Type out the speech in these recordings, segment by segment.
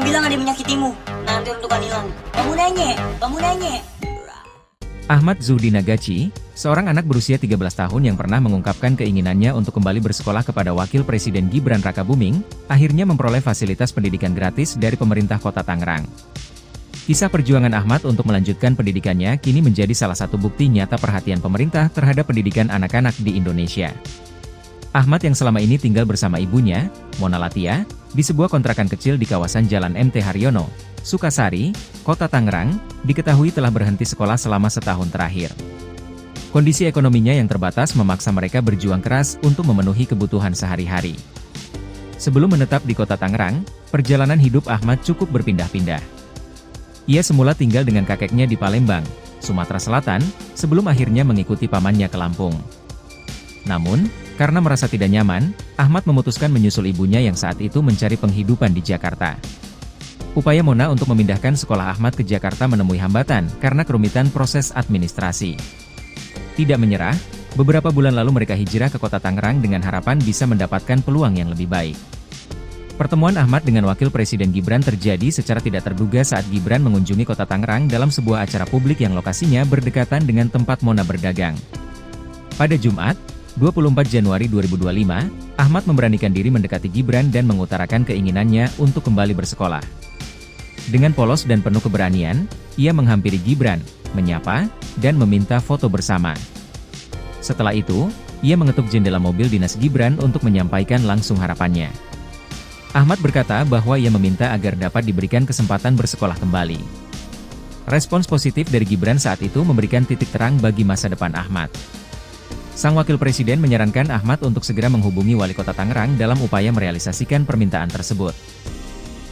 bilang ada yang menyakitimu. Nanti untuk hilang. Kamu nanya. Ahmad Zuhdi Nagachi, seorang anak berusia 13 tahun yang pernah mengungkapkan keinginannya untuk kembali bersekolah kepada Wakil Presiden Gibran Rakabuming, akhirnya memperoleh fasilitas pendidikan gratis dari pemerintah Kota Tangerang. Kisah perjuangan Ahmad untuk melanjutkan pendidikannya kini menjadi salah satu bukti nyata perhatian pemerintah terhadap pendidikan anak-anak di Indonesia. Ahmad yang selama ini tinggal bersama ibunya, Mona Latia, di sebuah kontrakan kecil di kawasan Jalan MT Haryono, Sukasari, Kota Tangerang, diketahui telah berhenti sekolah selama setahun terakhir. Kondisi ekonominya yang terbatas memaksa mereka berjuang keras untuk memenuhi kebutuhan sehari-hari. Sebelum menetap di Kota Tangerang, perjalanan hidup Ahmad cukup berpindah-pindah. Ia semula tinggal dengan kakeknya di Palembang, Sumatera Selatan, sebelum akhirnya mengikuti pamannya ke Lampung. Namun, karena merasa tidak nyaman, Ahmad memutuskan menyusul ibunya yang saat itu mencari penghidupan di Jakarta. Upaya Mona untuk memindahkan sekolah Ahmad ke Jakarta menemui hambatan karena kerumitan proses administrasi. Tidak menyerah, beberapa bulan lalu mereka hijrah ke Kota Tangerang dengan harapan bisa mendapatkan peluang yang lebih baik. Pertemuan Ahmad dengan Wakil Presiden Gibran terjadi secara tidak terduga saat Gibran mengunjungi Kota Tangerang dalam sebuah acara publik yang lokasinya berdekatan dengan tempat Mona berdagang. Pada Jumat, 24 Januari 2025, Ahmad memberanikan diri mendekati Gibran dan mengutarakan keinginannya untuk kembali bersekolah. Dengan polos dan penuh keberanian, ia menghampiri Gibran, menyapa, dan meminta foto bersama. Setelah itu, ia mengetuk jendela mobil dinas Gibran untuk menyampaikan langsung harapannya. Ahmad berkata bahwa ia meminta agar dapat diberikan kesempatan bersekolah kembali. Respons positif dari Gibran saat itu memberikan titik terang bagi masa depan Ahmad. Sang Wakil Presiden menyarankan Ahmad untuk segera menghubungi Wali Kota Tangerang dalam upaya merealisasikan permintaan tersebut.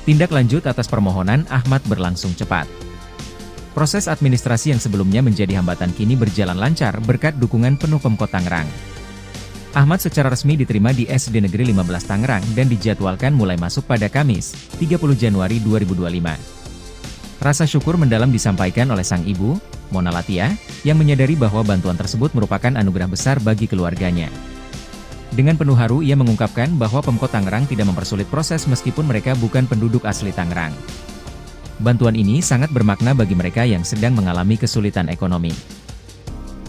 Tindak lanjut atas permohonan Ahmad berlangsung cepat. Proses administrasi yang sebelumnya menjadi hambatan kini berjalan lancar berkat dukungan penuh Pemkot Tangerang. Ahmad secara resmi diterima di SD Negeri 15 Tangerang dan dijadwalkan mulai masuk pada Kamis, 30 Januari 2025. Rasa syukur mendalam disampaikan oleh sang ibu, Mona Latia, yang menyadari bahwa bantuan tersebut merupakan anugerah besar bagi keluarganya. Dengan penuh haru ia mengungkapkan bahwa Pemkot Tangerang tidak mempersulit proses meskipun mereka bukan penduduk asli Tangerang. Bantuan ini sangat bermakna bagi mereka yang sedang mengalami kesulitan ekonomi.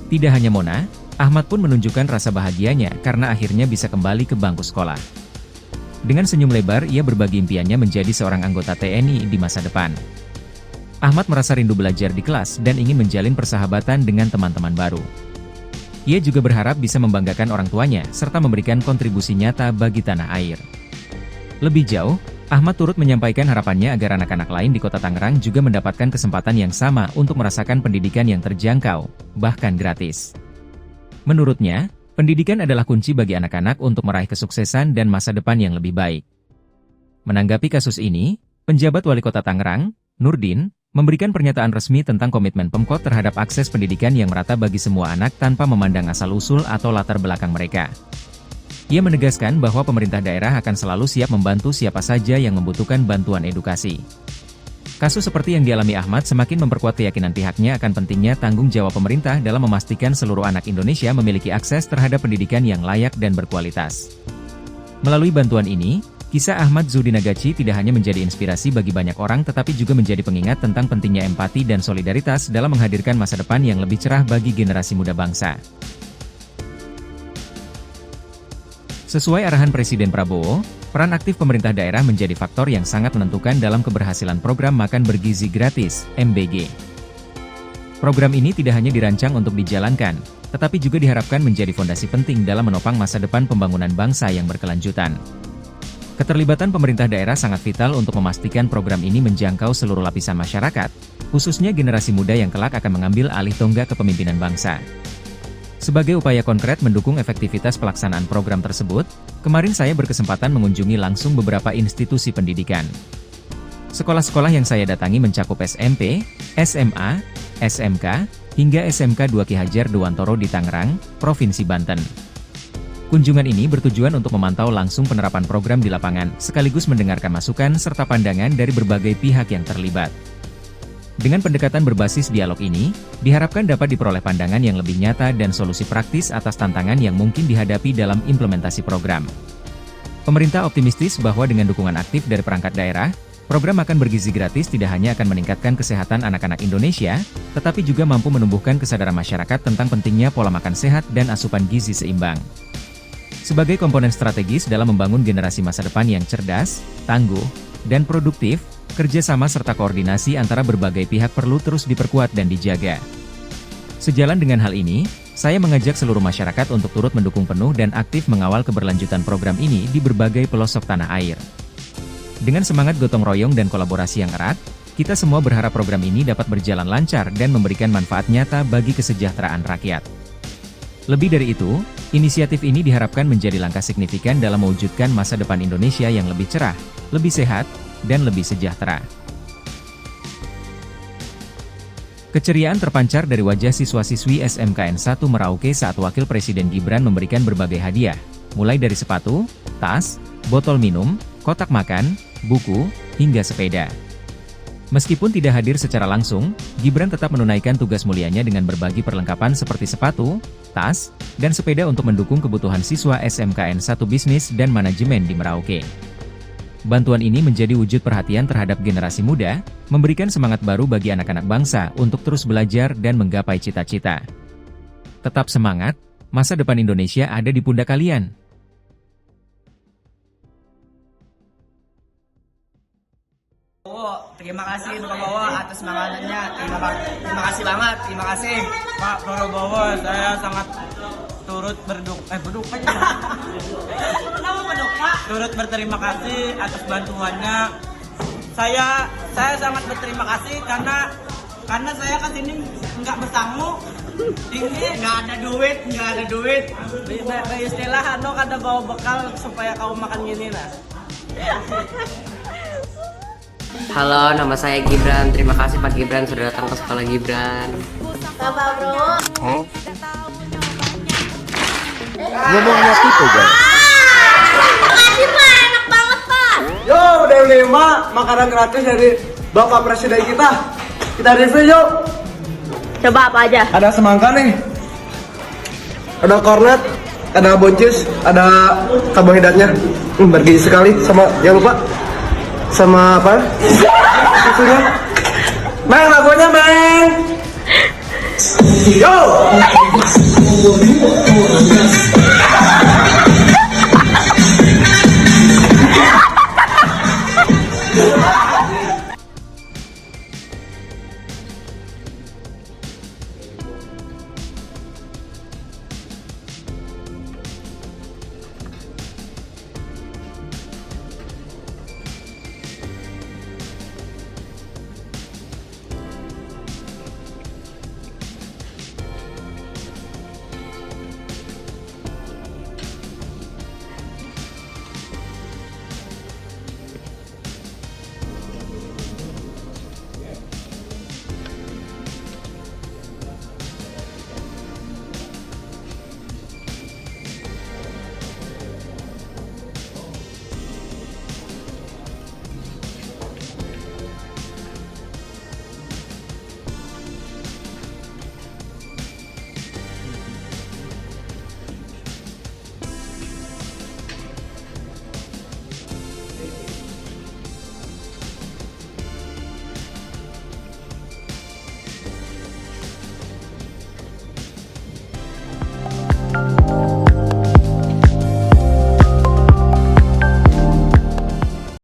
Tidak hanya Mona, Ahmad pun menunjukkan rasa bahagianya karena akhirnya bisa kembali ke bangku sekolah. Dengan senyum lebar ia berbagi impiannya menjadi seorang anggota TNI di masa depan. Ahmad merasa rindu belajar di kelas dan ingin menjalin persahabatan dengan teman-teman baru. Ia juga berharap bisa membanggakan orang tuanya serta memberikan kontribusi nyata bagi tanah air. Lebih jauh, Ahmad turut menyampaikan harapannya agar anak-anak lain di Kota Tangerang juga mendapatkan kesempatan yang sama untuk merasakan pendidikan yang terjangkau, bahkan gratis. Menurutnya, pendidikan adalah kunci bagi anak-anak untuk meraih kesuksesan dan masa depan yang lebih baik. Menanggapi kasus ini, penjabat Wali Kota Tangerang, Nurdin, memberikan pernyataan resmi tentang komitmen Pemkot terhadap akses pendidikan yang merata bagi semua anak tanpa memandang asal-usul atau latar belakang mereka. Ia menegaskan bahwa pemerintah daerah akan selalu siap membantu siapa saja yang membutuhkan bantuan edukasi. Kasus seperti yang dialami Ahmad semakin memperkuat keyakinan pihaknya akan pentingnya tanggung jawab pemerintah dalam memastikan seluruh anak Indonesia memiliki akses terhadap pendidikan yang layak dan berkualitas. Melalui bantuan ini, kisah Ahmad Zuhdi Nagachi tidak hanya menjadi inspirasi bagi banyak orang tetapi juga menjadi pengingat tentang pentingnya empati dan solidaritas dalam menghadirkan masa depan yang lebih cerah bagi generasi muda bangsa. Sesuai arahan Presiden Prabowo, peran aktif pemerintah daerah menjadi faktor yang sangat menentukan dalam keberhasilan program Makan Bergizi Gratis, MBG. Program ini tidak hanya dirancang untuk dijalankan, tetapi juga diharapkan menjadi fondasi penting dalam menopang masa depan pembangunan bangsa yang berkelanjutan. Keterlibatan pemerintah daerah sangat vital untuk memastikan program ini menjangkau seluruh lapisan masyarakat, khususnya generasi muda yang kelak akan mengambil alih tonggak kepemimpinan bangsa. Sebagai upaya konkret mendukung efektivitas pelaksanaan program tersebut, kemarin saya berkesempatan mengunjungi langsung beberapa institusi pendidikan. Sekolah-sekolah yang saya datangi mencakup SMP, SMA, SMK, hingga SMK 2 Ki Hajar Dewantoro di Tangerang, Provinsi Banten. Kunjungan ini bertujuan untuk memantau langsung penerapan program di lapangan, sekaligus mendengarkan masukan serta pandangan dari berbagai pihak yang terlibat. Dengan pendekatan berbasis dialog ini, diharapkan dapat diperoleh pandangan yang lebih nyata dan solusi praktis atas tantangan yang mungkin dihadapi dalam implementasi program. Pemerintah optimistis bahwa dengan dukungan aktif dari perangkat daerah, Program makan bergizi gratis tidak hanya akan meningkatkan kesehatan anak-anak Indonesia, tetapi juga mampu menumbuhkan kesadaran masyarakat tentang pentingnya pola makan sehat dan asupan gizi seimbang. Sebagai komponen strategis dalam membangun generasi masa depan yang cerdas, tangguh, dan produktif, kerjasama serta koordinasi antara berbagai pihak perlu terus diperkuat dan dijaga. Sejalan dengan hal ini, saya mengajak seluruh masyarakat untuk turut mendukung penuh dan aktif mengawal keberlanjutan program ini di berbagai pelosok tanah air. Dengan semangat gotong royong dan kolaborasi yang erat, kita semua berharap program ini dapat berjalan lancar dan memberikan manfaat nyata bagi kesejahteraan rakyat. Lebih dari itu, inisiatif ini diharapkan menjadi langkah signifikan dalam mewujudkan masa depan Indonesia yang lebih cerah, lebih sehat, dan lebih sejahtera. Keceriaan terpancar dari wajah siswa-siswi SMKN 1 Merauke saat Wakil Presiden Gibran memberikan berbagai hadiah, mulai dari sepatu, tas, botol minum, kotak makan, buku, hingga sepeda. Meskipun tidak hadir secara langsung, Gibran tetap menunaikan tugas mulianya dengan berbagi perlengkapan seperti sepatu, tas, dan sepeda untuk mendukung kebutuhan siswa SMKN 1 Bisnis dan Manajemen di Merauke. Bantuan ini menjadi wujud perhatian terhadap generasi muda, memberikan semangat baru bagi anak-anak bangsa untuk terus belajar dan menggapai cita-cita. Tetap semangat, masa depan Indonesia ada di pundak kalian. Terima kasih Pak Bowo atas semangatnya. Terima kasih banget. Terima kasih Pak Prabowo. Saya sangat turut berduka. Kenapa berduka? Turut berterima kasih atas bantuannya. Saya sangat berterima kasih karena saya kesini nggak bersangu. Ini nggak ada duit. Istilah kada bawa bekal supaya kau makan gini lah. Halo, nama saya Gibran. Terima kasih Pak Gibran sudah datang ke sekolah Gibran. Apa bro? Ngomongnya gitu guys. Makasih Pak, enak banget Pak. Yo, udah lima makanan gratis dari Bapak Presiden kita. Kita review yuk. Coba apa aja? Ada semangka nih. Ada kornet, ada buncis, ada karbohidratnya. Bergizi sekali sama jangan lupa sama apa? Susunya. Meng, lagunya Meng. Yo.